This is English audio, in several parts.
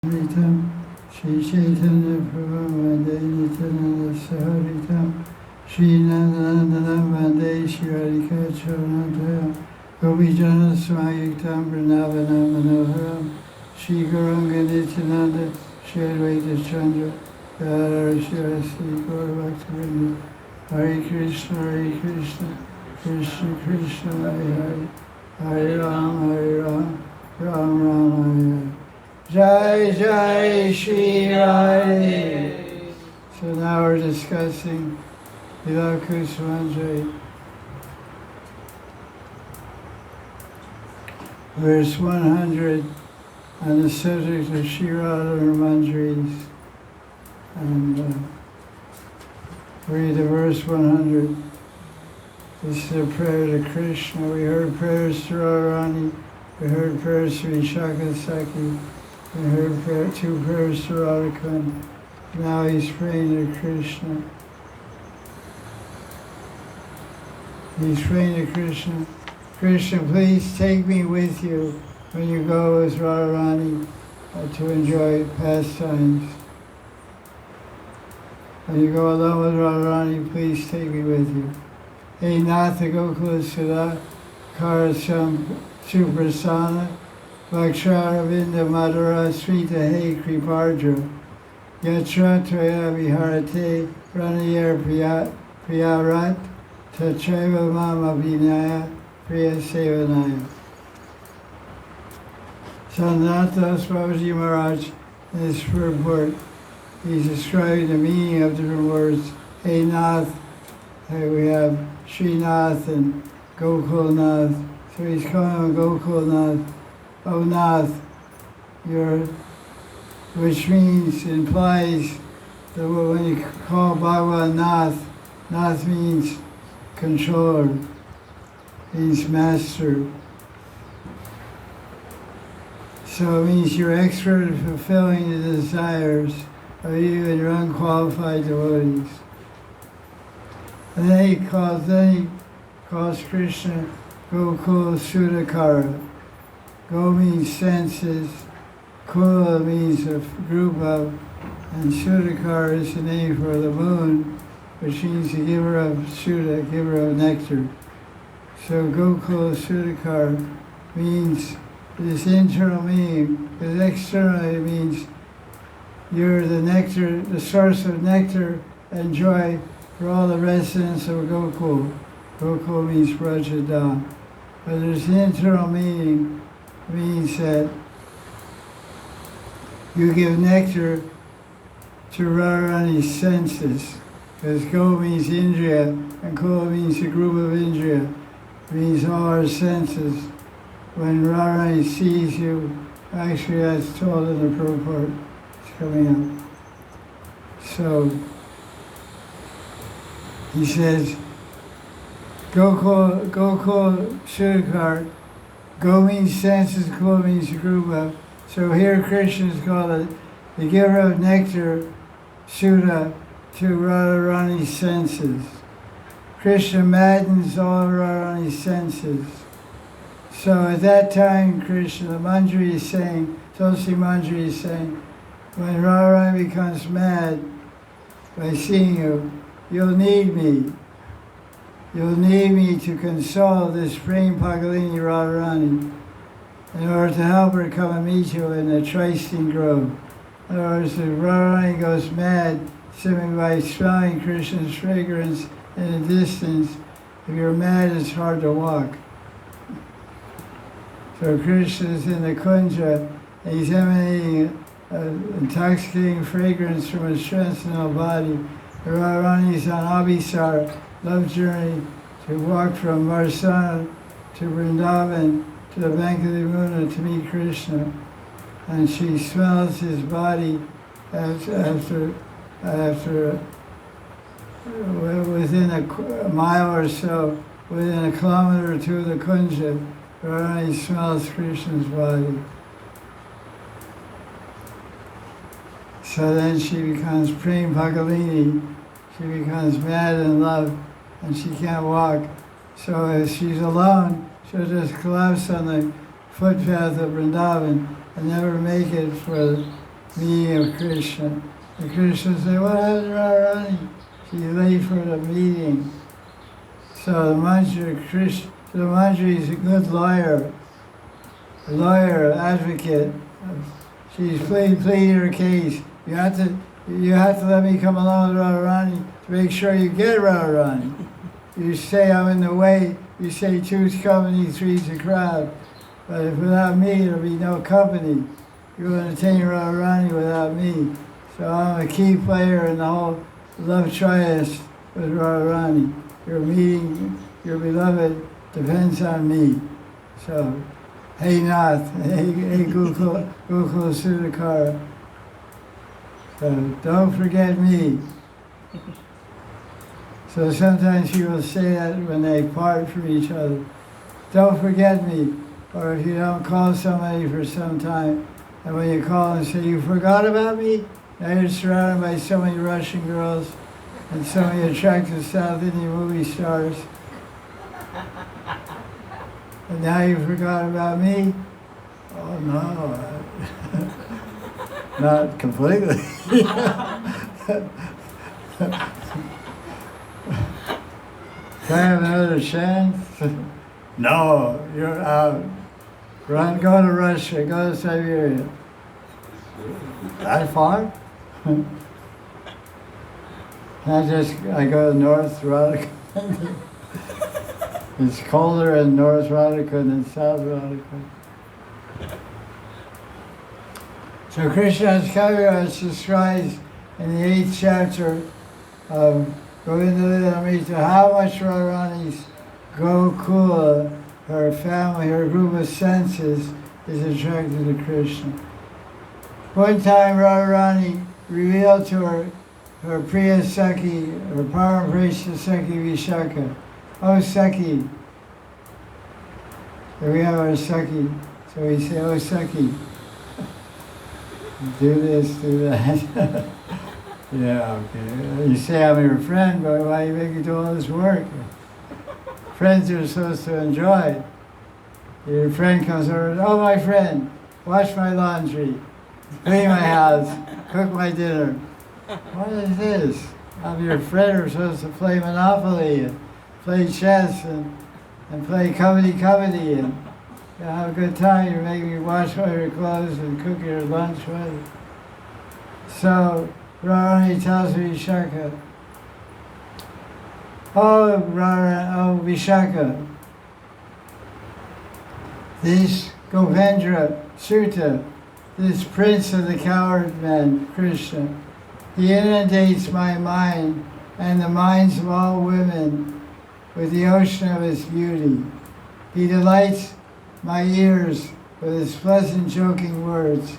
Haritam, Shri Chaitanya Prabhu Vande Nityananda Saharitam, Shri Nandanandana Vande Shri Radhika Charanataya, Gopijana Smayuktam Vrindavanam Manoharam, Shri Gauranga Nityananda, Shri Advaita Chandra, Radha Shri Sri Gaur Bhaktivinoda, Hare Krishna, Krishna Krishna, Hare Hare, Hare Ram, Ram Ram, Hare. Jai Jai Sri Radhe. So now we're discussing Vilapa Kusumanjali, verse 100, on the subject of Sri Radha and Her Manjaris. And read the verse 100. This is a prayer to Krishna. We heard prayers to Radharani, we heard prayers to Vishaka Saki, we heard two prayers to Radha. Now he's praying to Krishna. He's praying to Krishna. Krishna, please take me with you when you go with Radharani to enjoy pastimes. When you go alone with Radharani, please take me with you. Hey Natha Gokula Sudha, Karasam Suprasana, Vaksharavinda Madhura Srita He Kripardra, Yatra Toya Viharate Pranayar Priyarat, Tatreva Mama Vinaya Priya Sevanaya. Sanatdas Babaji Maharaj, in his purport, he's describing the meaning of different words. Hey Nath, we have Srinath and Gokulnath. So he's calling him Gokulnath. Oh Nath, which implies that when you call Bhagavan Nath, Nath means controller, means master. So it means you're expert at fulfilling the desires of even your unqualified devotees. And then he calls Krishna Gokul Sudakara. Go means senses, Kula means a group of, and Sudakara is the name for the moon, which means the giver of Suda, giver of nectar. So Gokul Sudakara means this internal meaning, because externally it means you're the nectar, the source of nectar and joy for all the residents of Gokul. Gokul means Brajadam. But there's the internal meaning, means that you give nectar to Radharani's senses. Because Go means Indriya, and Kula means a group of Indriya. It means all our senses. When Radharani sees you, actually that's told in the purport, it's coming up. So, he says, Gokul Sudakar, Go means senses, Kula means a group of. So here Krishna is called the giver of nectar, Suda, to Radharani's senses. Krishna maddens all Radharani's senses. So at that time, Krishna, the Manjari is saying, Tulsi Manjari is saying, when Radharani becomes mad by seeing you, you'll need me. You'll need me to console this Prem Pagalini Radharani in order to help her come and meet you in the Tristan Grove. In other words, if Radharani goes mad simply by smelling Krishna's fragrance in a distance, if you're mad, it's hard to walk. So Krishna is in the Kunja, and he's emanating intoxicating fragrance from his transcendental body. Radharani is on Abhisar, love journey, to walk from Varsana to Vrindavan to the bank of the Yamuna to meet Krishna. And she smells his body after within a mile or so, within a kilometer or two of the Kunja, Radharani smells Krishna's body. So then she becomes Prem Pagalini. She becomes mad in love, and she can't walk. So if she's alone, she'll just collapse on the footpath of Vrindavan and never make it for meeting of Krishna. And Krishna said, what happened to Radharani? She's late for the meeting. So the Manjari is a good lawyer, advocate. She's pleading her case. You have to let me come along with Radharani to make sure you get Radharani. You say I'm in the way, you say two's company, three's a crowd. But if without me, there'll be no company. You're going to attain Radharani without me. So I'm a key player in the whole love trias with Radharani. Your meeting, your beloved, depends on me. So, hey Nath, hey Gokul Sudhakara. So don't forget me. So sometimes people say that when they part from each other. Don't forget me. Or if you don't call somebody for some time, and when you call and say, you forgot about me? Now you're surrounded by so many Russian girls and so many attractive South Indian movie stars. And now you forgot about me? Oh no, not completely. Can I have another chance? No, you're out. Run, go to Russia, go to Siberia. That far? I go to North Radha. It's colder in North Radha than South Radha. So Krishna's Kavya is described in the 8th chapter of Govinda how much Radharani's Gokula, her family, her group of senses, is attracted to Krishna. One time Radharani revealed to her Priya Sakhi, her Paramprishya Sakhi Vishaka, oh Sakhi. So we have our Sakhi. So we say, oh Sakhi, do this, do that. Yeah, okay. You say I'm your friend, but why you make me do all this work? Friends are supposed to enjoy. Your friend comes over, oh my friend, wash my laundry, clean my house, cook my dinner. What is this? I'm your friend, we're supposed to play Monopoly and play chess and play comedy and have a good time. You're making me wash all your clothes and cook your lunch. So Radharani tells Vishaka, oh Vishaka, this Gopendra Suta, this prince of the coward men, Krishna, he inundates my mind and the minds of all women with the ocean of his beauty. He delights my ears with his pleasant joking words,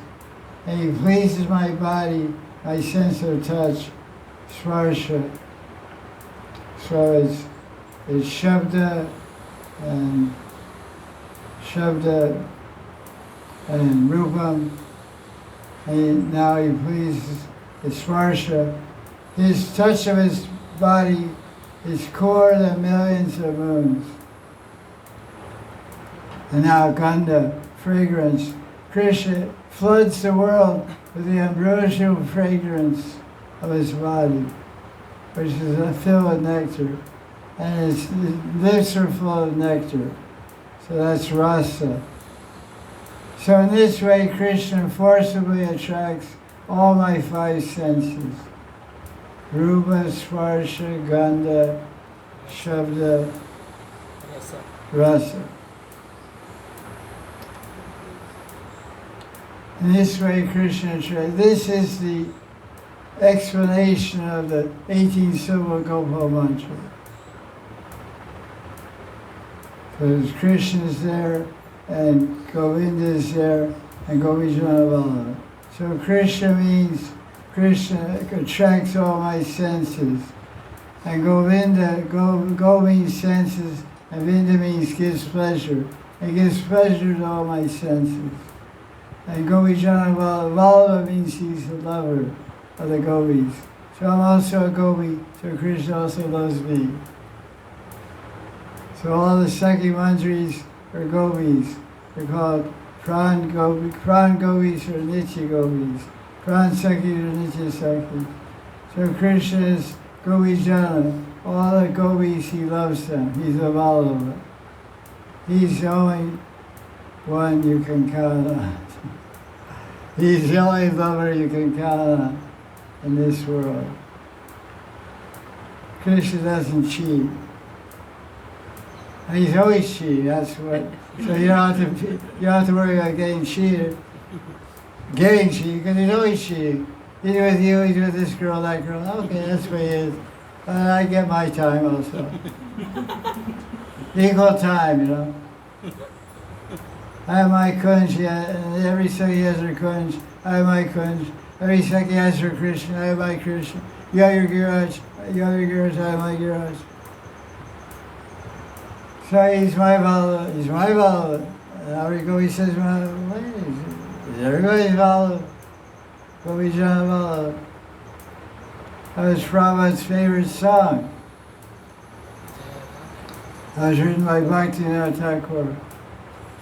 and he pleases my body, my sense of touch, svarsha. So it's shabda and rupam, and now he pleases the svarsha. His touch of his body is cooler than millions of moons. And now gandha, fragrance. Krishna floods the world with the ambrosial fragrance of his body, which is filled with nectar. And his lips are full of nectar. So that's rasa. So in this way, Krishna forcibly attracts all my 5 senses. Rupa, Svarsha, Gandha, Shabda, Rasa. In this way, Krishna attracts. This is the explanation of the 18-syllable Gopal mantra. Because Krishna is there, and Govinda is there, and Govijana. So Krishna means Krishna attracts all my senses. And Govinda, Go means senses, and Vinda means gives pleasure. It gives pleasure to all my senses. And Govijana Vallabha means he's the lover of the gopis. So I'm also a gopi, so Krishna also loves me. So all the Sakhi Manjaris are gopis. They're called Pran gopis or Nitya gopis. Pran Sakhi to Nitya Sakhi. So Krishna is Govijana. All the gopis, he loves them. He's of all of them. He's the only one you can count on. He's the only lover you can count on in this world. Krishna doesn't cheat. He's always cheating, that's what. So you don't have to worry about getting cheated. Getting cheated, because he's always cheating. He's with you, he's with this girl, that girl. Okay, that's what he is. I get my time also. Equal time, you know. I have my kunj, and every second he has her kunj. I have my kunj. Every second he has her Krishna. I have my Krishna. You have your giraj. You have your giraj. I have my giraj. So he's my Vala. He's my Vala. And every he says, everybody's Vala. Govijana Vala. That was Prabhupada's favorite song. That was written by Bhaktivinoda Thakur.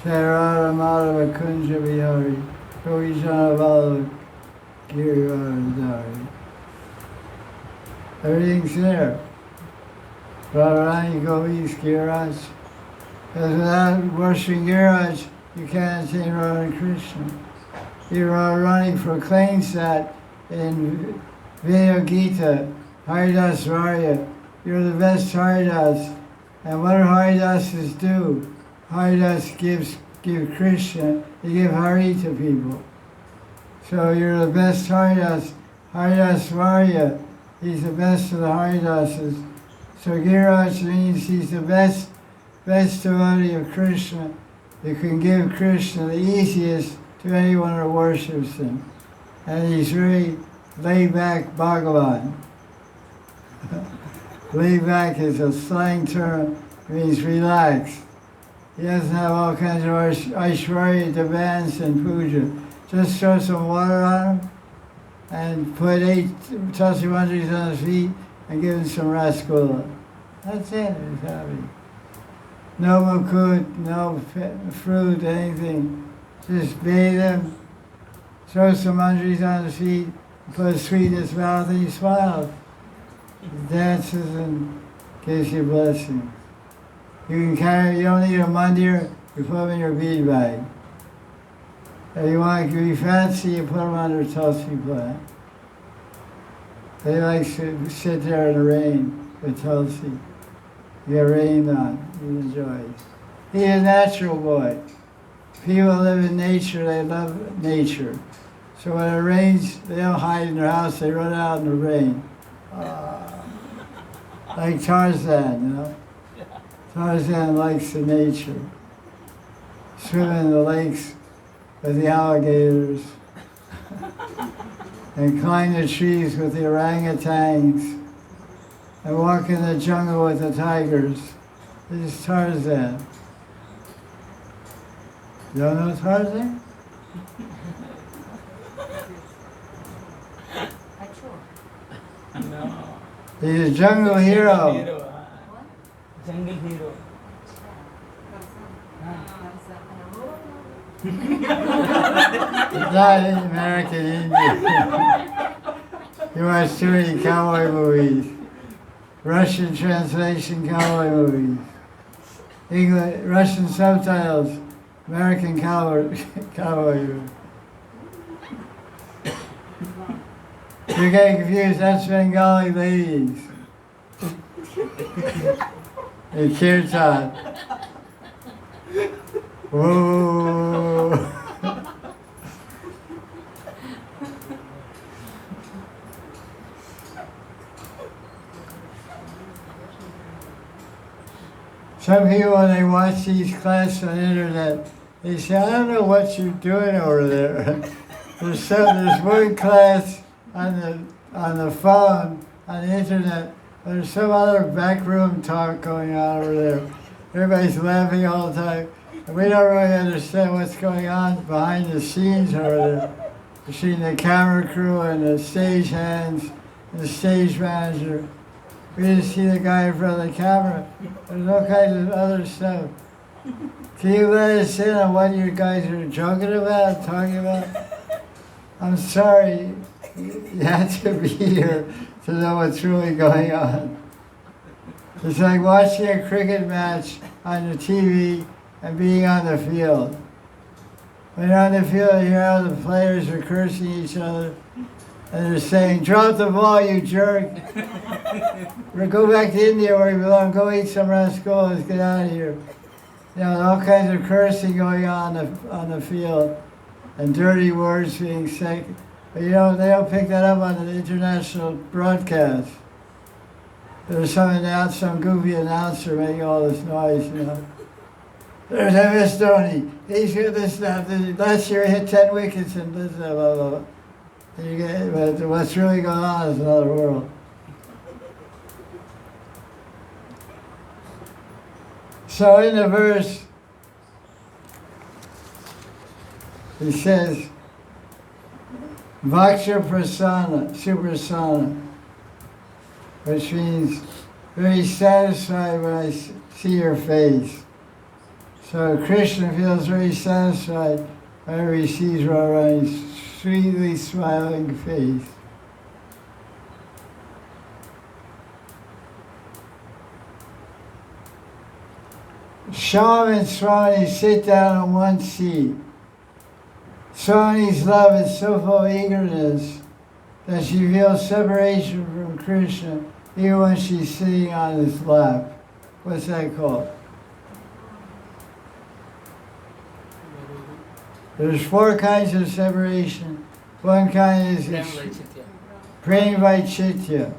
Jai Radha Madhava Kunja Vihari, Govijana Vala Giridhari. Everything's there. Radharani Gopis Giriraj. Because without worshiping Giriraj, you can't attain Radha and Krishna. Radharani proclaims that in Veda Gita, Haridas Varya, you're the best Haridas. And what do Haridases do? Haridas give Krishna, they give Hari to people. So you're the best Haridas. Haridas Varya, he's the best of the Haridases. So Giriraj means he's the best devotee of Krishna. You can give Krishna the easiest to anyone who worships him. And he's very laid back Bhagavan. Laid back is a slang term, it means relaxed. He doesn't have all kinds of Aishwarya demands and puja. Just throw some water on him and put 8 Tulsi Manjaris on his feet and give him some rasgulla. That's it, he's happy. No mukut, no fruit, anything. Just bathe him, throw some manjaris on his feet, put a sweet in his mouth, and he smiles. He dances and gives you blessings. You don't need a mandir, you put them in your bead bag. If you want to be fancy, you put them under a Tulsi plant. They like to sit there in the rain with Tulsi. You get rained on, you enjoy it. He's a natural boy. People live in nature, they love nature. So when it rains, they don't hide in their house, they run out in the rain. Like Tarzan, you know? Tarzan likes the nature. Swim in the lakes with the alligators. And climb the trees with the orangutans. And walk in the jungle with the tigers. This is Tarzan. You don't know Tarzan? No. He's a jungle hero. Jungle hero. He's not in American Indian. He watched too many cowboy movies. Russian translation cowboy movies. English, Russian subtitles, American cowboy movies. You're getting confused, that's Bengali ladies. In kirtan. Whoa. Some people, when they watch these classes on the internet, they say, I don't know what you're doing over there. There's one class on the phone, on the internet, there's some other backroom talk going on over there. Everybody's laughing all the time. And we don't really understand what's going on behind the scenes over there. Between the camera crew and the stage hands and the stage manager. We just see the guy in front of the camera. There's all kinds of other stuff. Can you let us in on what you guys are joking about, talking about? I'm sorry, you had to be here to know what's really going on. It's like watching a cricket match on the TV and being on the field. When you're on the field, you hear how the players are cursing each other, and they're saying, "Drop the ball, you jerk. Go back to India where you belong. Go eat some rascal. Let's get out of here." You know, all kinds of cursing going on the field, and dirty words being said. But you know, they don't pick that up on the international broadcast. There's some goofy announcer making all this noise, you know. There's MS Dhoni. He's got this now. Last year he hit 10 wickets and this, blah, blah, blah. But what's really going on is another world. So in the verse, he says, Vaksha Prasana, Suprasana, which means very satisfied when I see your face. So Krishna feels very satisfied whenever he sees Radharani's sweetly smiling face. Shyam and Swami sit down on one seat. Swami's love is so full of eagerness that she feels separation from Krishna even when she's sitting on his lap. What's that called? There's 4 kinds of separation. One kind is praying by chitya.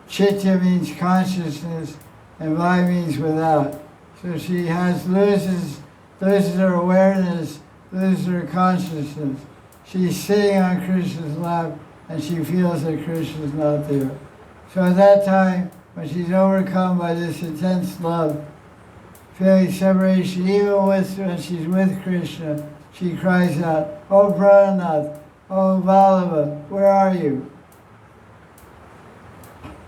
Chitya means consciousness, and vai means without. So she loses her awareness, loses her consciousness. She's sitting on Krishna's lap, and she feels that Krishna's not there. So at that time, when she's overcome by this intense love, feeling separation, even when she's with Krishna, she cries out, "Oh Pranath, oh Vallabha, where are you?"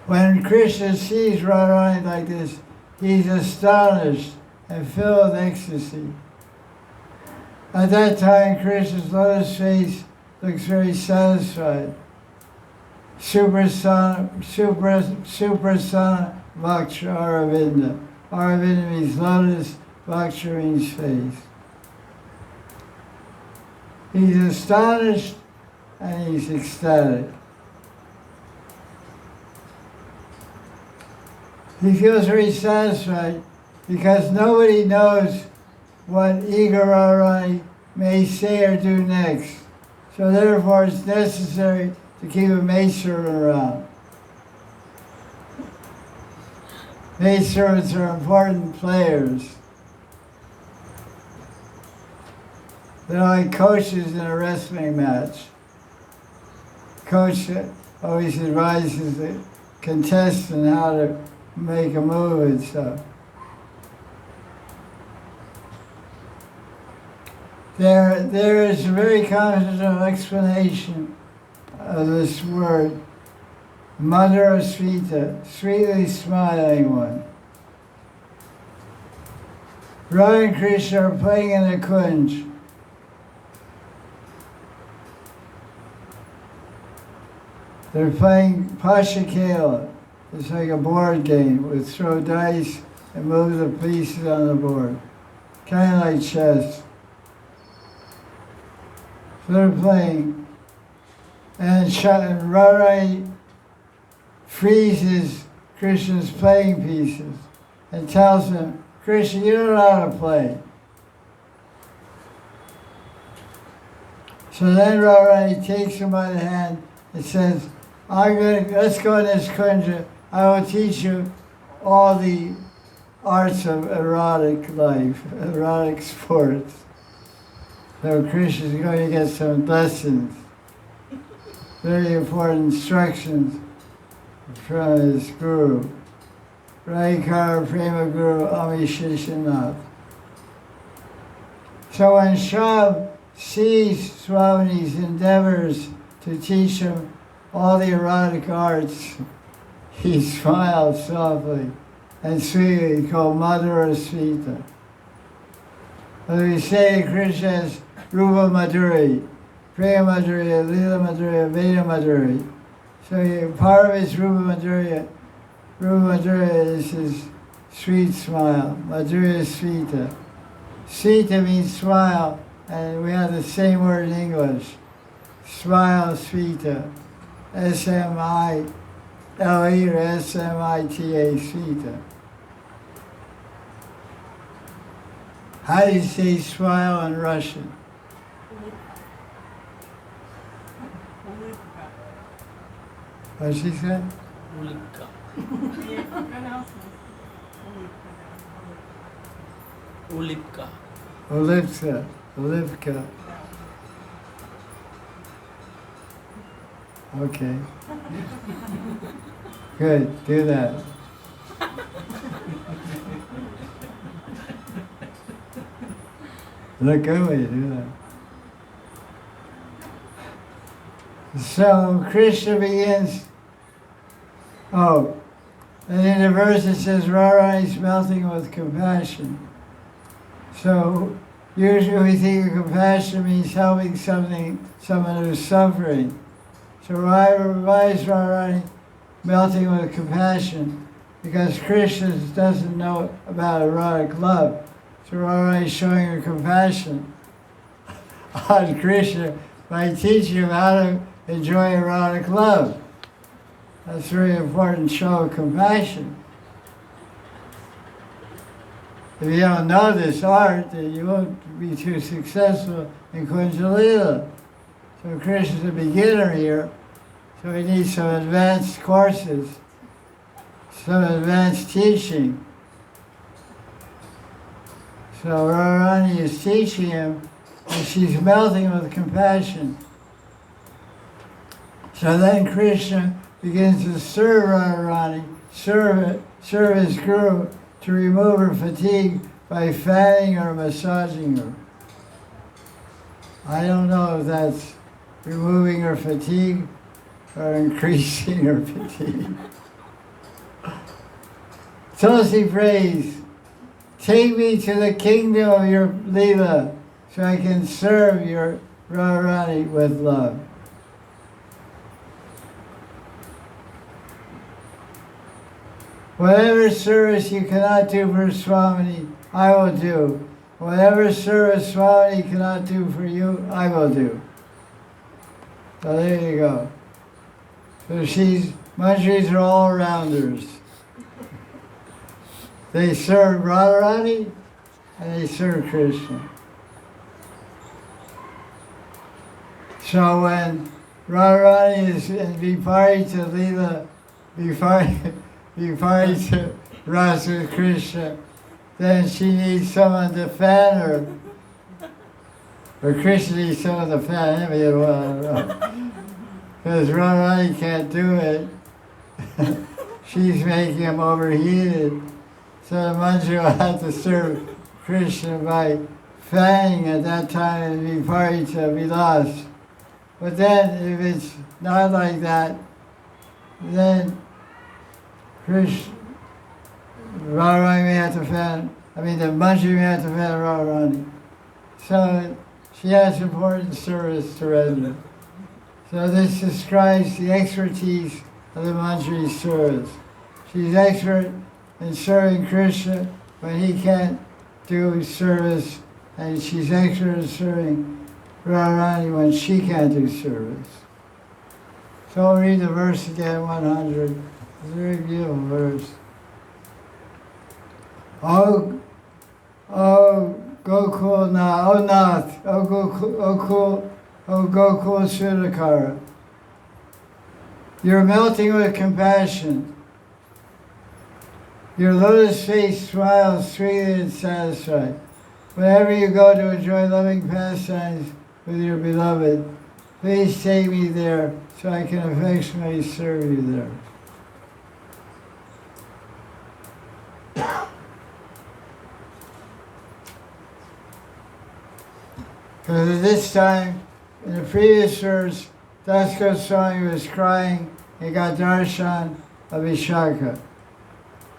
When Krishna sees Radharani like this, he's astonished and filled with ecstasy. At that time, Krishna's lotus face looks very satisfied. Suprasana Vaksha Aravinda. Aravinda means lotus, Vaksha means face. He's astonished and he's ecstatic. He feels very satisfied because nobody knows what eager Radharani may say or do next. So therefore it's necessary to keep a maidservant around. Maidservants are important players. They're like coaches in a wrestling match. Coach always advises the contestant how to make a move and stuff. There is a very confident explanation of this word, Madhura Smita, sweetly smiling one. Radha and Krishna are playing in a kunj. They're playing Pashakela. It's like a board game. We throw dice and move the pieces on the board. Kind of like chess. So they're playing. And Radharani freezes Krishna's playing pieces and tells him, "Krishna, you don't know how to play." So then Radharani takes him by the hand and says, let's go in this kunja. I will teach you all the arts of erotic life, erotic sports. So Krishna's going to get some lessons, very important instructions from his guru. Raikar Prema Guru Ami Shishanath. So when Shyam sees Swami's endeavors to teach him all the erotic arts, he smiles softly and sweetly, called Madhura Smita. So we say Krishna is Rupa Madhuri, Priya Madhurya, Lila Madhurya, Veda Madhurya. So part of his Rupa Madhurya. Rupa Madhurya is his sweet smile. Madhurya is Sweeta. Sweeta means smile, and we have the same word in English. Smile, Sweeta. S-M-I-L-E or S-M-I-T-A, Sweeta. How do you say smile in Russian? What she said? Ulipka. Ulipka. Olivka. Olivka. Okay. Good, do that. Look good when you do that. So Krishna begins, and in the verse it says, Radharani is melting with compassion. So usually we think of compassion means helping someone who's suffering. So why is Radharani melting with compassion? Because Krishna doesn't know about erotic love. So Radharani is showing her compassion on Krishna by teaching him how to enjoy erotic love. That's a very important show of compassion. If you don't know this art, then you won't be too successful in Kunja Lila. So Krishna's a beginner here, so he needs some advanced courses, some advanced teaching. So Radharani is teaching him, and she's melting with compassion. So then Krishna begins to serve Radharani, serve his guru, to remove her fatigue by fanning or massaging her. I don't know if that's removing her fatigue or increasing her fatigue. Tulsi prays, take me to the kingdom of your Leela so I can serve your Radharani with love. Whatever service you cannot do for Swami, I will do. Whatever service Swami cannot do for you, I will do. So there you go. So Manjaris are all-rounders. They serve Radharani and they serve Krishna. So when Radharani is in Vipari to Leela, Vipari to Rasa Krishna, then she needs someone to fan her. Or Krishna needs someone to fan him, you know. Because Radharani can't do it. She's making him overheated. So the Manjari will have to serve Krishna by fanning at that time in Vipari to Vilas. But then if it's not like that, then Radharani may have to fan, the Manjari may have to fan Radharani. So she has important service to render. So this describes the expertise of the Manjari's service. She's expert in serving Krishna when he can't do service, and she's expert in serving Radharani when she can't do service. So I'll read the verse again, 100. It's a very beautiful verse. Oh Gokul Nath, oh Nath, oh Gokul Sudakara. You're melting with compassion. Your lotus face smiles sweetly and satisfied. Whenever you go to enjoy loving pastimes with your beloved, please take me there so I can affectionately serve you there. Because at this time, in the previous verse, Das Goswami was crying, he got Darshana of Vishaka.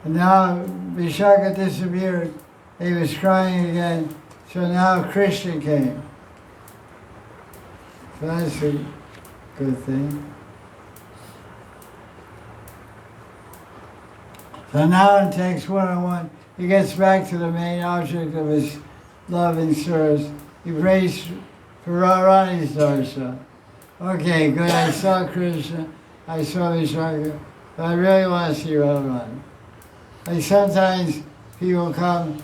And now Vishaka disappeared, he was crying again, so now Krishna came. That's a good thing. So now in text 101, he gets back to the main object of his love and service. He prays for Radharani's darshan. Okay, good. I saw Krishna. I saw Vishaka. But I really want to see Radharani. Like sometimes people come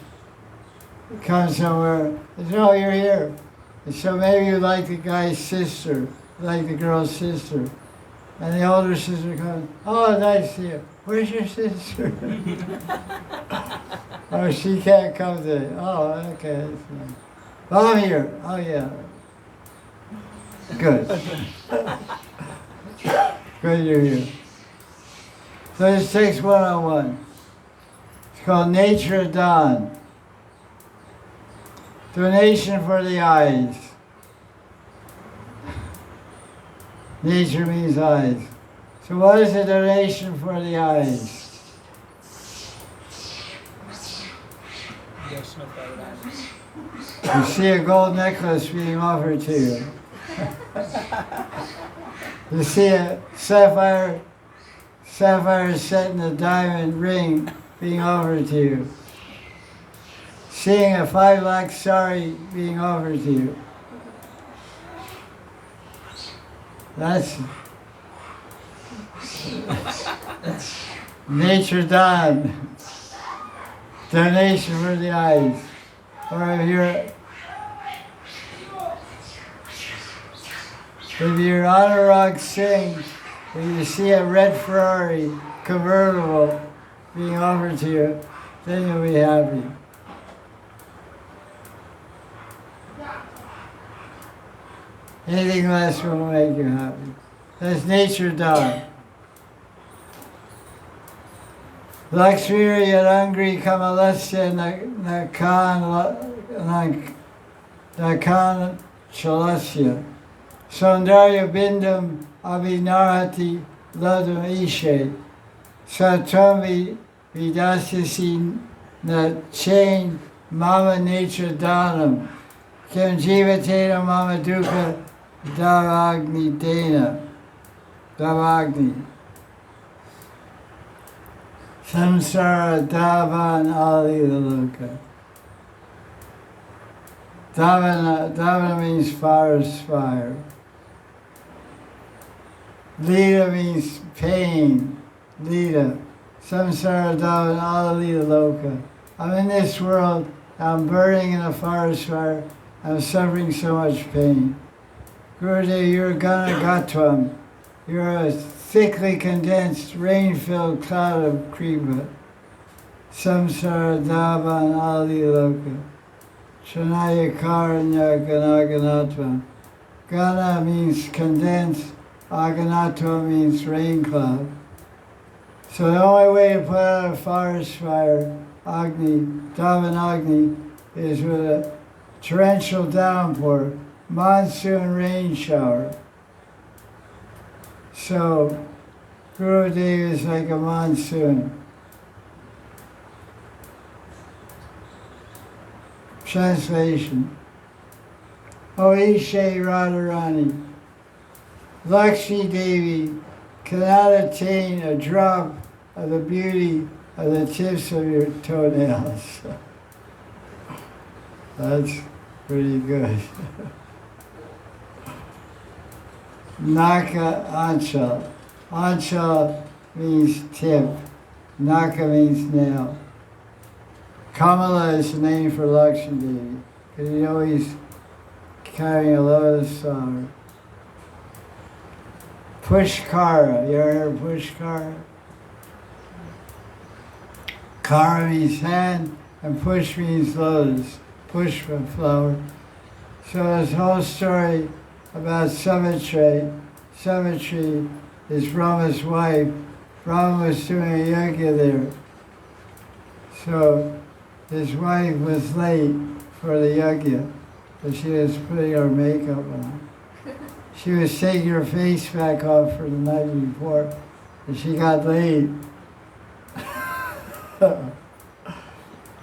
somewhere and say, oh, you're here. And so maybe you like the guy's sister, like the girl's sister. And the older sister comes, oh, nice to see you. Where's your sister? Oh, she can't come today. Oh, okay. Oh, I'm here. Oh, yeah. Good. Good you're here. So this takes 101. It's called Nature Dawn. Donation for the eyes. Nature means eyes. So what is a donation for the eyes? Darshana paradise. You see a gold necklace being offered to you. You see a sapphire set in a diamond ring being offered to you. Seeing a 5 lakh sari being offered to you. That's Nature Dawn. Donation for the eyes. Or if you're Anurag Singh, and you see a red Ferrari convertible being offered to you, then you'll be happy. Anything less will make you happy. That's Nature Dawn. Lakshmi Yadangri Kamalasya Nakan Chalasya Saundarya Bindam Abhinarhati Ladam Ishe Satami Vidasyasi Na Chain Mama Nature Danam Kim Jivatena Mama Dukkha Davagni Dana Davagni Samsara Davan Ali Loka. Davana means forest fire. Lita means pain. Lita. Samsara Davan Ali Loka. I'm in this world, I'm burning in a forest fire, I'm suffering so much pain. Gurudev, you're Ganagatvam. You're a thickly condensed, rain-filled cloud of kripa. Samsara Davan Ali Loka. Shanaya Karanya Ganaganatva. Gana means condensed, Aganatva means rain cloud. So the only way to put out a forest fire, Agni, Davan Agni, is with a torrential downpour, monsoon rain shower. So Gurudev is like a monsoon. Translation. O Ishe Radharani, Lakshmi Devi cannot attain a drop of the beauty of the tips of your toenails. That's pretty good. Naka Anchal. Anchal means tip. Naka means nail. Kamala is the name for Lakshmi Devi, because he's always carrying a lotus flower. Pushkara, you ever heard of Pushkara? Kara means hand, and push means lotus. Pushpa, flower. So this whole story about Savitri. Savitri is Brahma's wife. Brahma was doing a yajna there. So his wife was late for the yajna, but she was putting her makeup on. She was taking her face back off for the night before, and she got late. And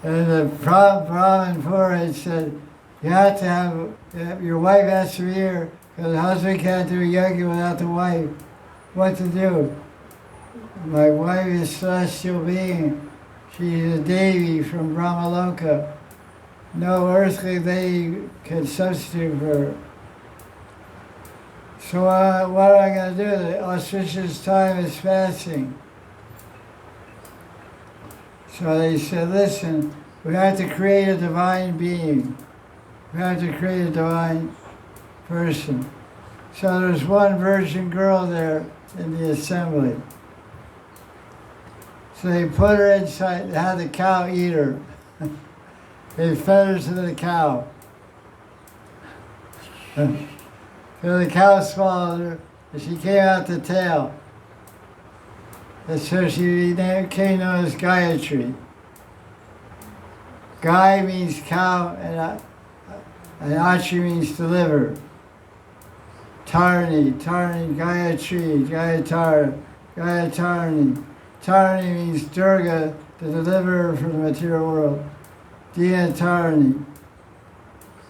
the Brahmin Purah said, you have to have, your wife has to be here Because the husband can't do yoga without the wife. What to do? My wife is celestial being. She's a Devi from Brahmaloka. No earthly Devi can substitute for her. So what am I going to do? The auspicious time is fasting. So they said, listen, we have to create a divine being. We have to create a divine person. So there's one virgin girl there in the assembly. So they put her inside, they had the cow eat her. They fed her to the cow. So the cow swallowed her, and she came out the tail. And so she became known as Gayatri. Gai means cow, and Atri means deliver. Tarni, Gayatri, Gayatara, Gayatarni. Tarni means Durga, the deliverer from the material world. Dinatarni.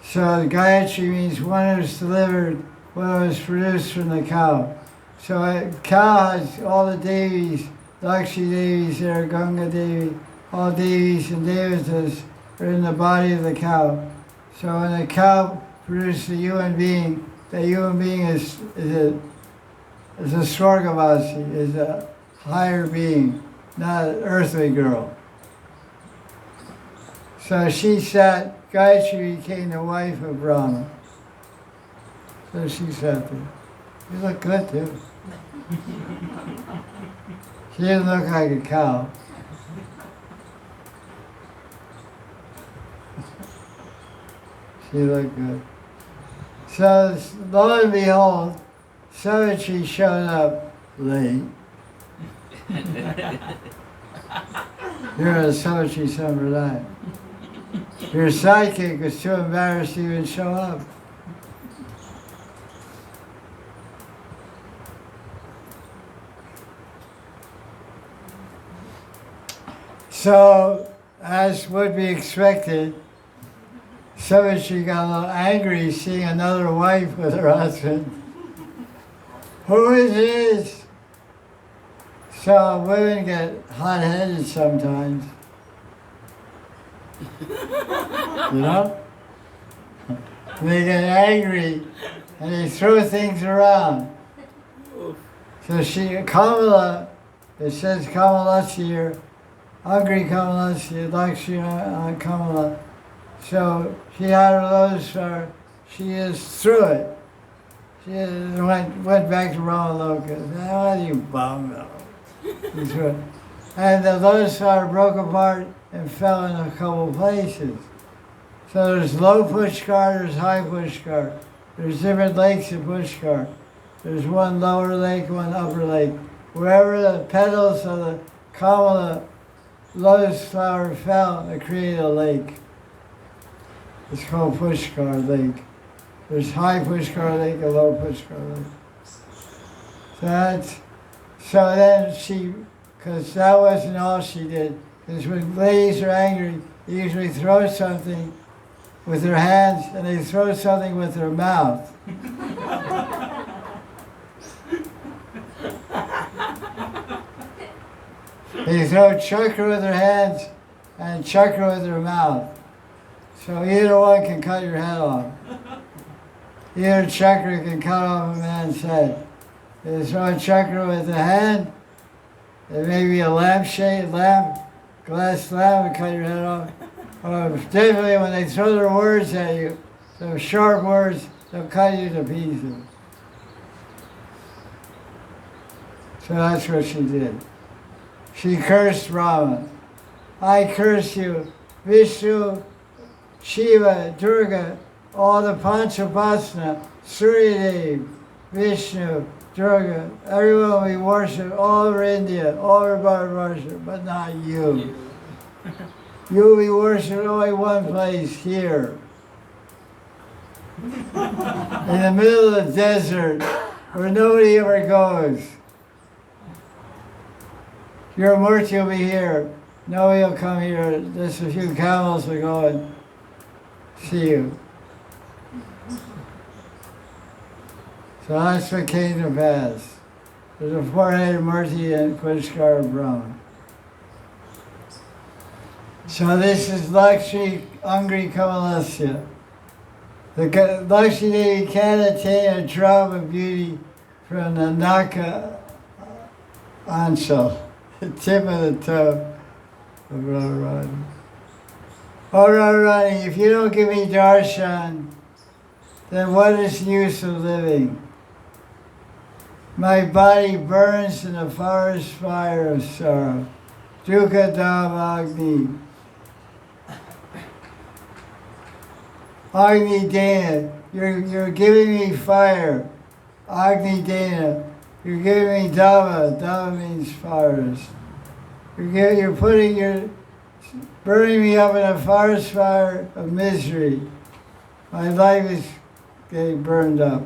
So Gayatri means one who's delivered what was produced from the cow. So a cow has all the Devis, Lakshmi Devis there, Ganga Devi, all Devis and Devatas are in the body of the cow. So when the cow produces a human being, that human being is a Swargavasi, is a higher being, not an earthly girl. So she sat, Gayatri became the wife of Brahma. So she sat there. You look good too. She didn't look like a cow. She looked good. So lo and behold, Savitri showed up late. You're a Savitri Sampradaya. Your sidekick was too embarrassed to even show up. So, as would be expected, Savitri got a little angry seeing another wife with her husband. Who is this? So women get hot-headed sometimes. You know? They get angry and they throw things around. So Kamala, it says Kamalasi here, hungry Kamalasi, Lakshmi Kamala. So she had her lotus flower, she just threw it. She just went back to Ramaloka. How do you bum? She threw it. And the lotus flower broke apart and fell in a couple places. So there's low Pushkar, there's high Pushkar. There's different lakes in Pushkar. There's one lower lake, one upper lake. Wherever the petals of the Kamala lotus flower fell, it created a lake. It's called Pushkar Lake. There's high Pushkar Lake and low Pushkar Lake. So then she, because that wasn't all she did, because when ladies are angry, they usually throw something with their hands and they throw something with their mouth. They throw chakra with their hands and chakra with their mouth. So either one can cut your head off. Either chakra can cut off a man's head. They throw a chakra with the hand, it may be a lampshade, glass lamp, and cut your head off. Or definitely when they throw their words at you, those sharp words, they'll cut you to pieces. So that's what she did. She cursed Rama. I curse you, Vishnu, Shiva, Durga, all the Panchabhasana, Suryadev, Vishnu, Durga, everyone we worship all over India, all over Bharatvarsha, but not you. You we worship only one place, here. In the middle of the desert, where nobody ever goes. Your Murti will be here. Nobody will come here. Just a few camels will go and see you. So that's what came to pass. There's a four-headed Murti and Pushkar Brahma. So this is Lakshmi Angri Kamalasya. The Lakshmi Devi can't attain a drop of beauty from the Naka Anshal, the tip of the toe of Radharani. Oh Radharani, if you don't give me darshan, then what is the use of living? My body burns in the forest fire of sorrow. Dukkha Dham Agni. Agni Dana, you're giving me fire. Agni Dana, you're giving me Dhamma. Dhamma means forest. You're burning me up in a forest fire of misery. My life is getting burned up.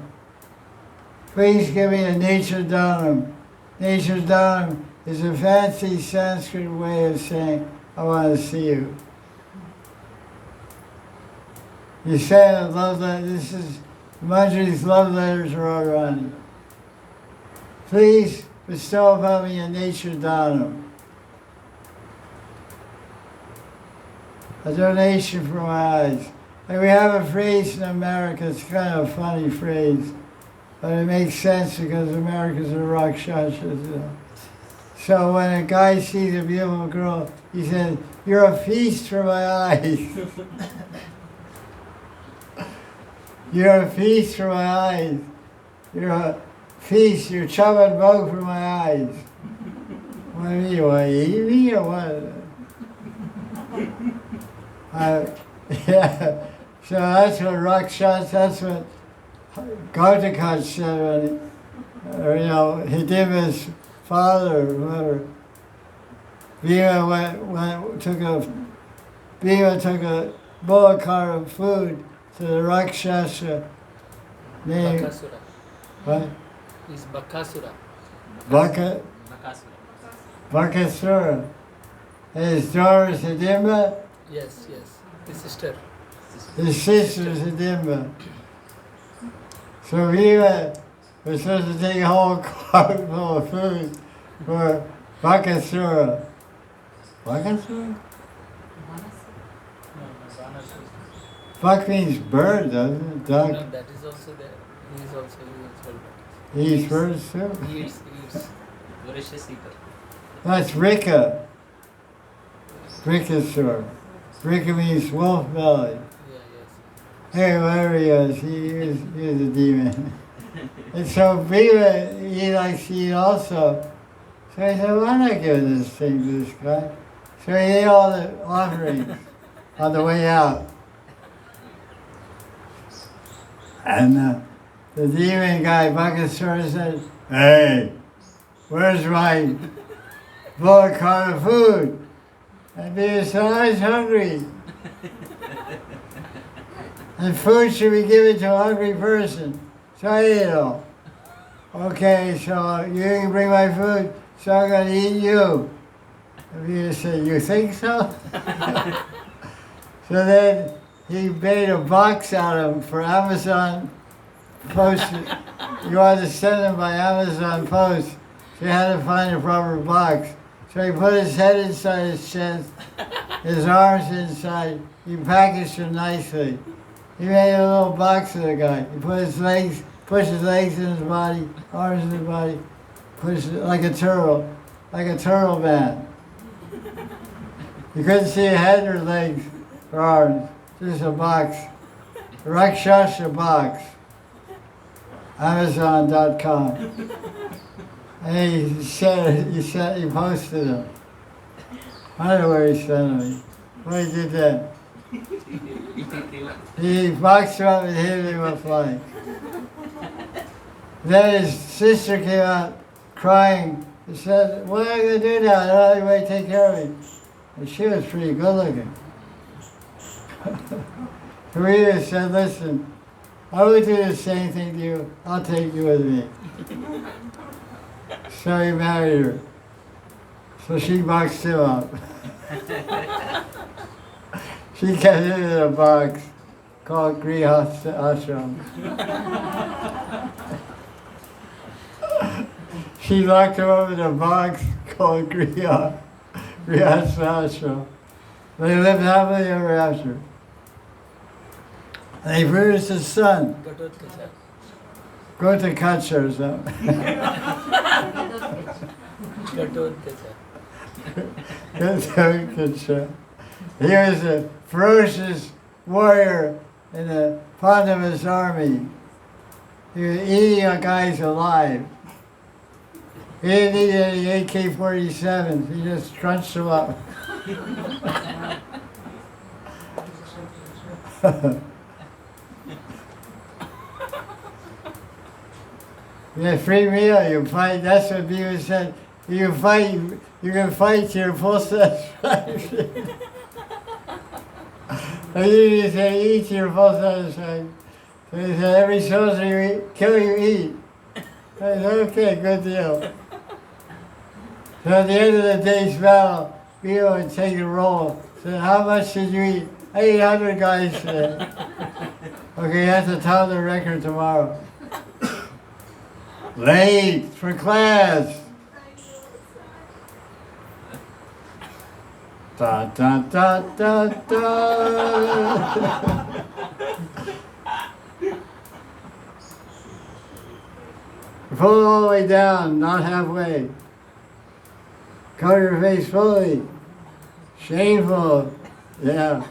Please give me a nature dhanam. Nature dhanam is a fancy Sanskrit way of saying, I want to see you. You say a love letter, this is Manjari's love letters to Radharani. Please bestow upon me a nature dhanam. A donation for my eyes. Like we have a phrase in America, it's kind of a funny phrase, but it makes sense because Americans are rakshasas. You know. So when a guy sees a beautiful girl, he says, "You're a feast for my eyes." You're a feast for my eyes. You're a feast, you're chavan bhog for my eyes. What do you want to eat me or what? Yeah, so that's what Rakshas, that's what Gautakaj said when Hidiva's father or whatever. Bhima took a bullock of food to the Rakshasa named Bakasura. what? Is Bakasura. Bakasura. And his daughter is Hidimba. Yes. His sister. His sister is Hidimba. So Bhima was supposed to take a whole cart full of food for Bakasura. Bakasura? Bak means bird, doesn't it? Duck. No, that is also there. He is also He eats birds too? He eats. Voracious eater. That's Rika. Rikasura. Rika means wolf belly. Yes. Hey, whatever he is, he is a demon. And so Bhima, he likes to eat also. So he said, well, I'm not giving this thing to this guy. So he ate all the offerings on the way out. And the demon guy, Bakasura, said, hey, where's my bullock cart of food? And Bhima said, I was hungry. And food should be given to a hungry person. So I ate it all. Okay, so you can bring my food, so I'm going to eat you. And Bhima said, you think so? So then he made a box out of him for Amazon Post. You wanted to send him by Amazon Post, so you had to find a proper box. So he put his head inside his chest, his arms inside. He packaged him nicely. He made a little box for the guy. He put his legs, pushed his legs in his body, arms in his body, pushed it like a turtle man. You couldn't see a head or legs or arms, just a box. A Rakshasa box. Amazon.com. And he posted them. I don't know where he sent them. What he did then? He boxed her up and hit him with a flag. Then his sister came out crying and said, what am I going to do now? I don't have anybody to take care of me. And she was pretty good looking. Rita said, listen, I would do the same thing to you. I'll take you with me. So he married her. So she boxed him up. She kept him in a box called Grihastha Ashram. she locked him up in a box called Grihastha. They lived happily ever after. They produced a son, Gatotkacha. Gotakacha or something. Gatotkacha. Gotakacha. He was a ferocious warrior in the Pandavas army. He was eating guys alive. He didn't need any AK-47s. He just crunched them up. Yeah, free meal, you fight. That's what Biva said. You can fight to your full satisfaction. And you say, eat to your full satisfaction. So he said, every soldier you eat, kill you eat. I said, okay, good deal. So at the end of the day's battle, Biva would take a roll. Said, how much did you eat? I ate 100 guys today. Okay, you have to tell the record tomorrow. Late for class. Da da da da da. Pull it all the way down, not halfway. Cover your face fully. Shameful. Yeah.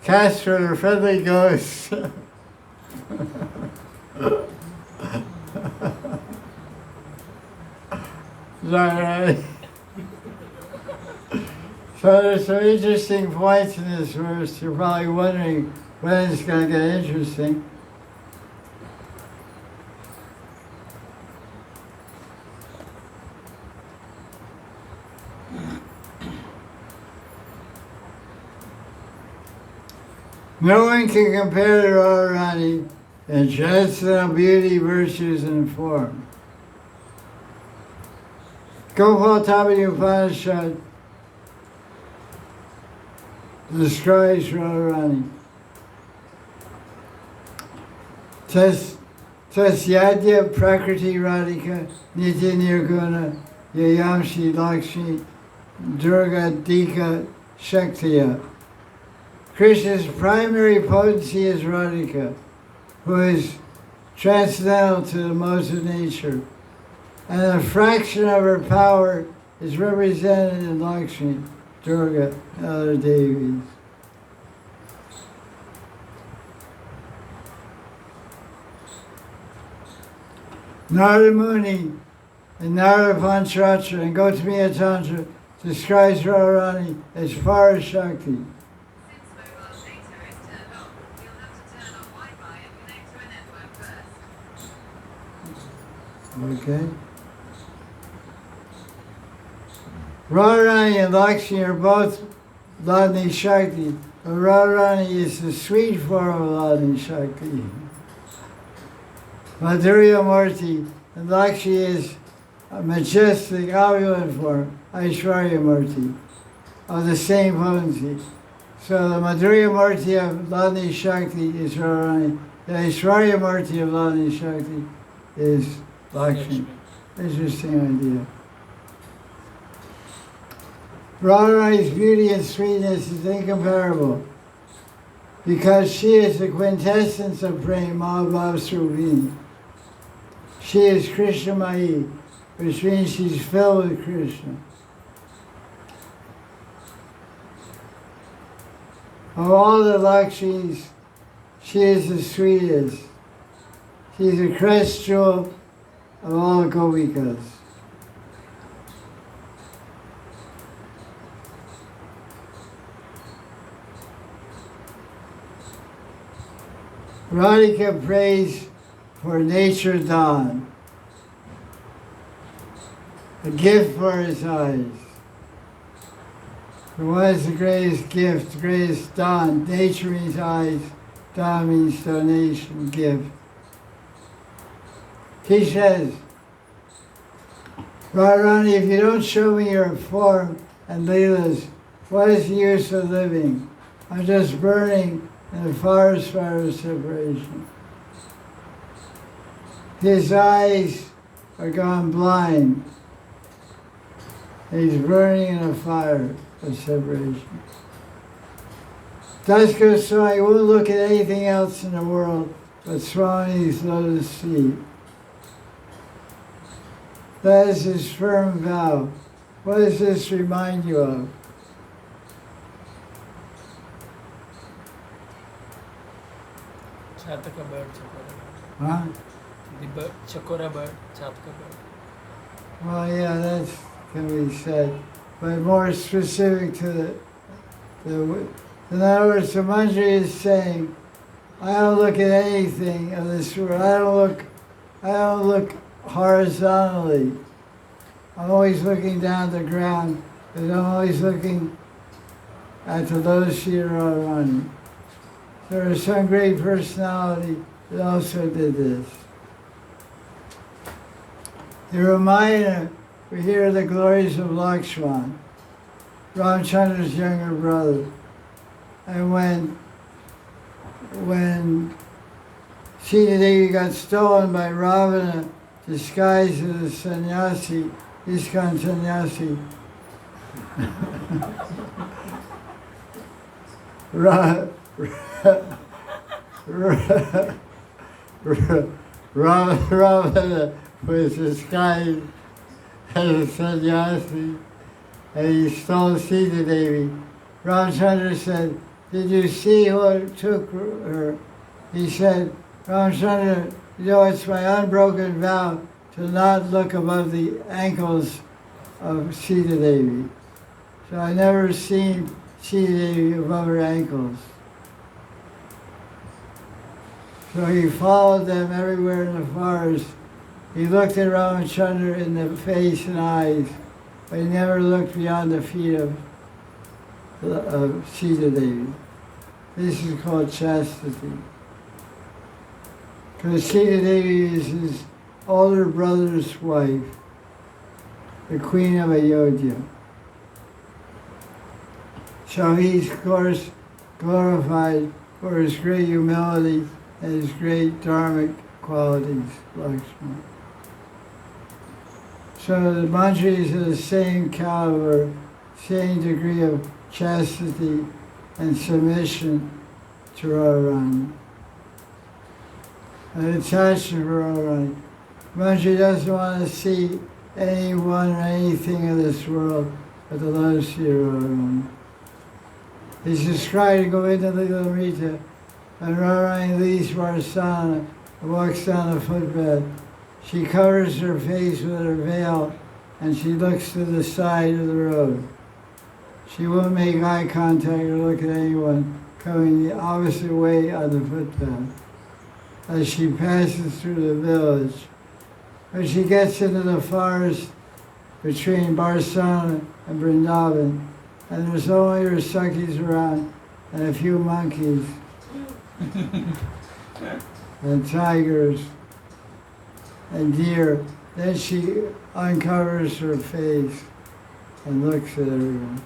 Cast for the friendly ghosts. Sorry. So there's some interesting points in this verse. You're probably wondering when it's going to get interesting. No one can compare to Radharani in transcendental beauty, virtues, and form. Gopal Upanishad describes Radharani. Tasyadya Prakriti Radhika Nitya Nirguna Yayamshi Lakshmi Durga Dika Shaktiya. Krishna's primary potency is Radhika, who is transcendental to the modes of nature, and a fraction of her power is represented in Lakshmi, Durga, and other deities. Narada Muni and Narada Pancharatra and Gautamiya Tantra describes Radharani as Parashakti. Okay. Radharani and Lakshmi are both Ladni Shakti, but Radharani is the sweet form of Ladni Shakti. Madhurya Murti and Lakshmi is a majestic, opulent form, Aishwarya Murti, of the same potency. So the Madhurya Murti of Ladni Shakti is Radharani. The Aishwarya Murti of Ladni Shakti is Lakshmi. Interesting idea. Radharani's beauty and sweetness is incomparable because she is the quintessence of Prema Bhavasrupini. She is Krishnamayi, which means she's filled with Krishna. Of all the Lakshmis, she is the sweetest. She's the crest jewel of all the Gopikas. Radhika prays for nature dawn, a gift for his eyes. For what is the greatest gift, the greatest dawn? Nature means eyes, dawn means donation, gift. He says, Radharani, if you don't show me your form and leelas, what is the use of living? I'm just burning in the forest fire of separation. His eyes are gone blind. He's burning in a fire of separation. Das Goswami won't look at anything else in the world but Swami's lotus feet. That is his firm vow. What does this remind you of? Chataka bird, chakora. Huh? The bird, chakora bird, chataka bird. Well, yeah, that can be said. But more specific to in other words, the mantra is saying, I don't look at anything of this world. I don't look horizontally. I'm always looking down the ground, but I'm always looking at the lotus feet of Radharani. There is some great personality that also did this. The Ramayana, we hear the glories of Lakshman, Ramchandra's younger brother. And when Sita Devi got stolen by Ravana, disguised as a sannyasi, ISKCON sannyasi, Ravana was disguised as a sannyasi, and he stole Sita Devi. Ramchandra said, did you see who took her? He said, Ramchandra, you know, it's my unbroken vow to not look above the ankles of Sita Devi. So I never seen Sita Devi above her ankles. So he followed them everywhere in the forest. He looked at Ramchandra in the face and eyes, but he never looked beyond the feet of Sita Devi. This is called chastity. Because Sita Devi is his older brother's wife, the queen of Ayodhya. So he's, of course, glorified for his great humility and his great dharmic qualities, Lakshman. So the manjaris are the same caliber, same degree of chastity and submission to Radharani. And attachment to Radharani. Manjari doesn't want to see anyone or anything in this world but the lotus feet of Radharani. He's described to go into the Lamrita, and Radharani leaves Darshana and walks down the footpath. She covers her face with her veil and she looks to the side of the road. She won't make eye contact or look at anyone coming the opposite way on the footpath as she passes through the village. When she gets into the forest between Darshana and Vrindavan, and there's only her Sakhis around and a few monkeys and tigers and deer, then she uncovers her face and looks at everyone.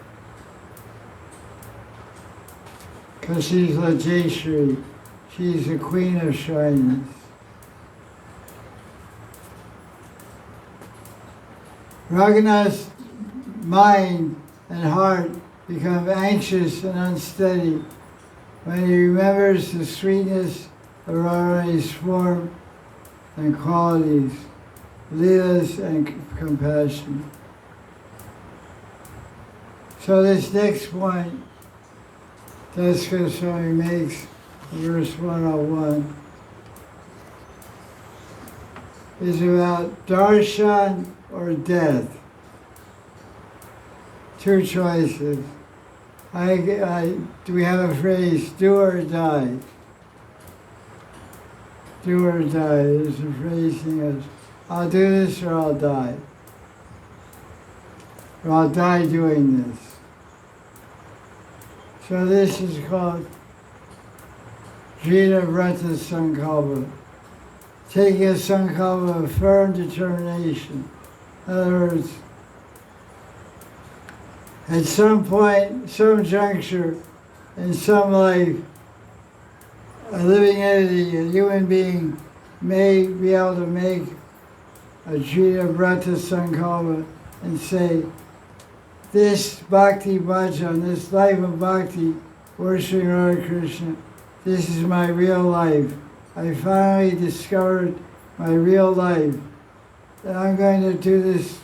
Because she's Rajeshri, she's the queen of shyness. Raghunatha's mind and heart become anxious and unsteady when he remembers the sweetness of Radharani's form and qualities, leelas and compassion. So this next point Das Goswami makes in verse 101 is about darshan or death. Two choices. We have a phrase, do or die. Do or die. There's a phrase that goes, I'll do this or I'll die. Or I'll die doing this. So this is called Drita Vrata Sankalpa. Taking a sankalpa of firm determination. In other words, at some point, some juncture in some life, a living entity, a human being, may be able to make Ajita Brata Sankalpa, and say, this bhakti bhajan, this life of bhakti, worshiping Radha Krishna, this is my real life. I finally discovered my real life. And I'm going to do this,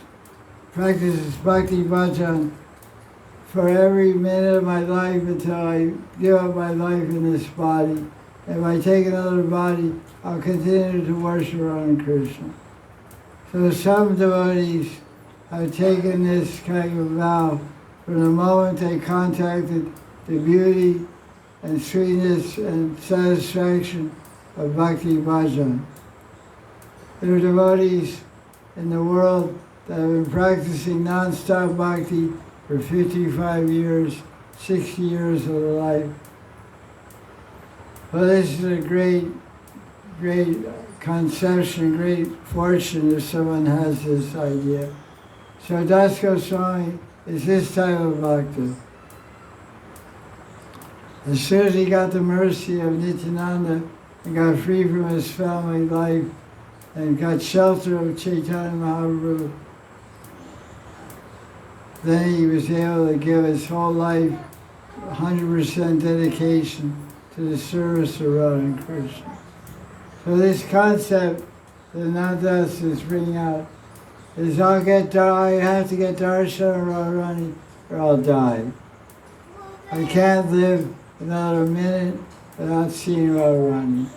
practice this bhakti bhajan for every minute of my life until I give up my life in this body. If I take another body, I'll continue to worship Radha Krishna. So some devotees have taken this kind of vow from the moment they contacted the beauty and sweetness and satisfaction of Bhakti Bhajan. There are devotees in the world that have been practicing non-stop Bhakti for 55 years, 60 years of their life. Well, this is a great conception, great fortune if someone has this idea. So Das Goswami is this type of bhakta. As soon as he got the mercy of Nityananda and got free from his family life and got shelter of Chaitanya Mahaprabhu, then he was able to give his whole life 100% dedication to the service of Radha and Krishna. So this concept that Nadas is bringing out is I have to get Darshana of Radharani or I'll die. I can't live another minute without seeing Radharani.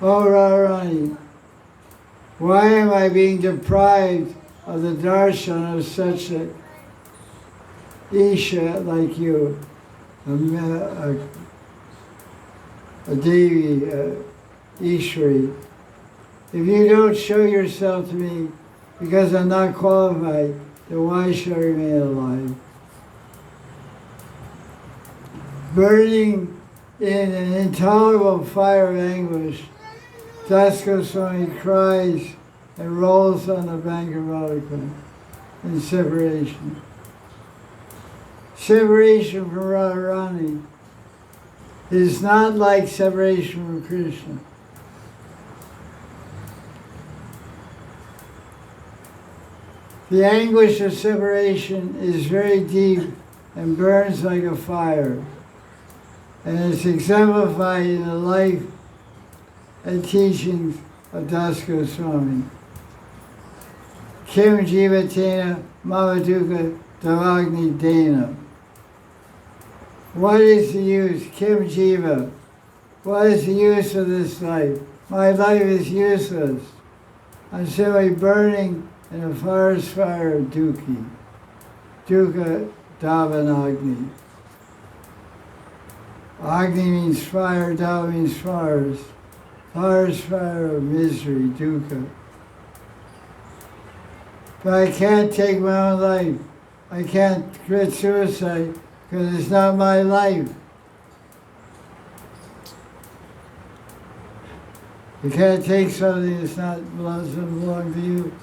Oh Radharani, why am I being deprived of the darshan of such a Isha like you, a Devi, Ishwari? If you don't show yourself to me because I'm not qualified, then why should I remain alive? Burning in an intolerable fire of anguish, Das Goswami cries and rolls on the bank of Radha in separation. Separation from Radharani is not like separation from Krishna. The anguish of separation is very deep and burns like a fire, and it's exemplified in the life and teachings of Das Goswami. Kim Jivatena Mamaduka Davagni Dana. What is the use? Kim Jiva. What is the use of this life? My life is useless. I'm simply burning in a forest fire of Dukkha. Dukkha Davanagni. Agni means fire, Dava means forest. Forest fire of misery, Dukkha. But I can't take my own life. I can't commit suicide because it's not my life. You can't take something that's not doesn't belong to you.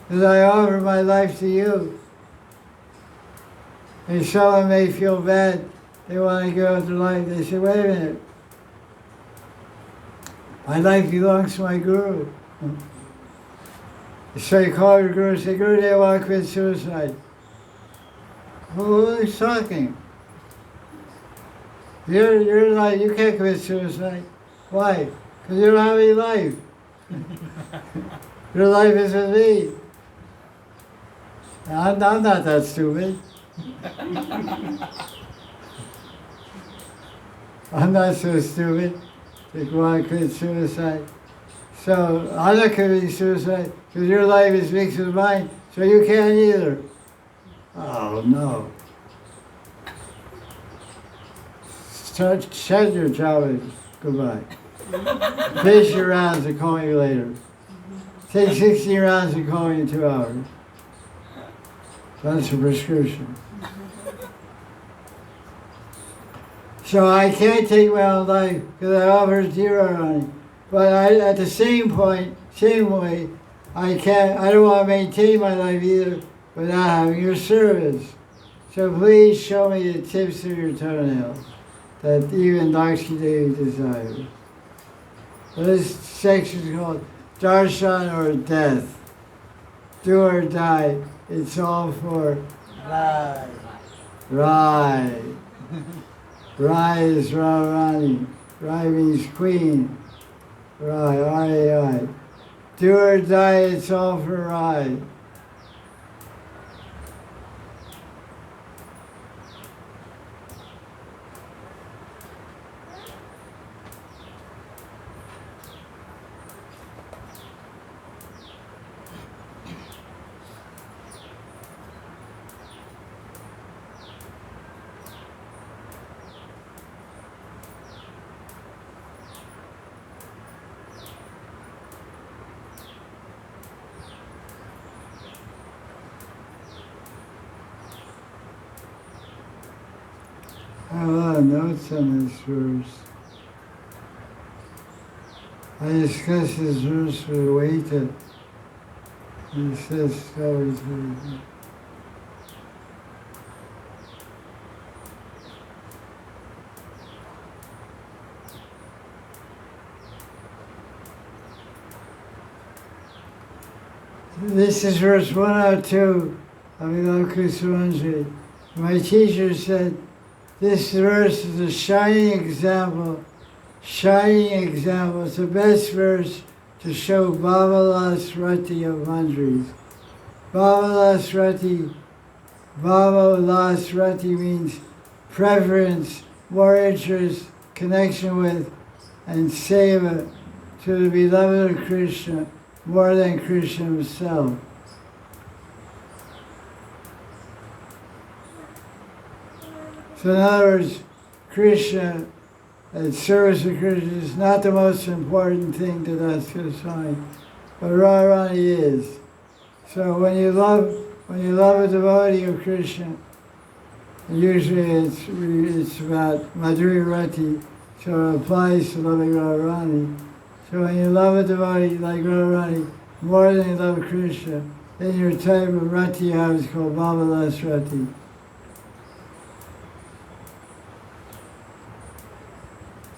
Because I offer my life to you. And someone may feel bad, they want to give up their life. They say, wait a minute. My life belongs to my Guru. So you call your Guru and say, Guru, they want to commit suicide. Who is talking? Your life, you can't commit suicide. Why? Because you don't have any life. Your life is with me. I'm not that stupid. I'm not so stupid to go on and commit suicide. So I'm not committing suicide because your life is mixed with mine, so you can't either. Oh no. Shut your job. Goodbye. Finish your rounds and call me later. Take 16 rounds and call me in 2 hours. That's a prescription. So I can't take my own life because I offer zero on it. But at the same point, same way, I don't want to maintain my life either without having your service. So please show me the tips of your toenails. that even Lakshmi Devi desires. This section is called Darshana or death. Do or die, it's all for Right. Rai. Rai is Radharani. Rai means queen. Rai, R-A-I. Do or die, it's all for Rai. I have a lot of notes on this verse. I discussed this verse with Waita. He says Stavavali. This is verse 102 of Vilapa Kusumanjali. My teacher said, this verse is a shining example. It's the best verse to show Babalas Rati of Manjaris. Babalas Rati means preference, more interest, connection with, and seva to the beloved of Krishna more than Krishna himself. So in other words, Krishna, and service of Krishna is not the most important thing to Das Goswami, but Radharani is. So when you love a devotee of Krishna, usually it's about Madhurya Rati, so it applies to loving Radharani. So when you love a devotee like Radharani more than you love Krishna, then your type of Rati you have is called Babalas Rati.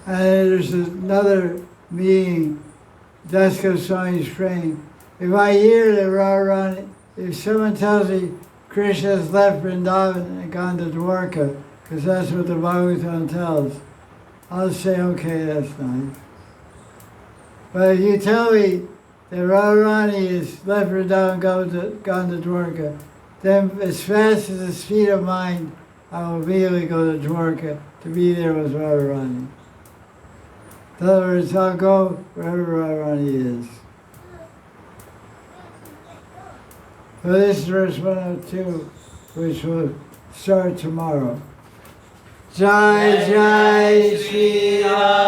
And there's another meaning, Das Goswami's praying. If I hear that Radharani, if someone tells me Krishna's left Vrindavan and gone to Dwarka, because that's what the Bhagavatam tells, I'll say, okay, that's nice. But if you tell me that Radharani is left Vrindavan and gone to Dwarka, then as fast as the speed of mind, I will immediately go to Dwarka to be there with Radharani. In other words, I'll go wherever Radharani is. So this is verse 102, which will start tomorrow. Jai Jai Sri Radhe.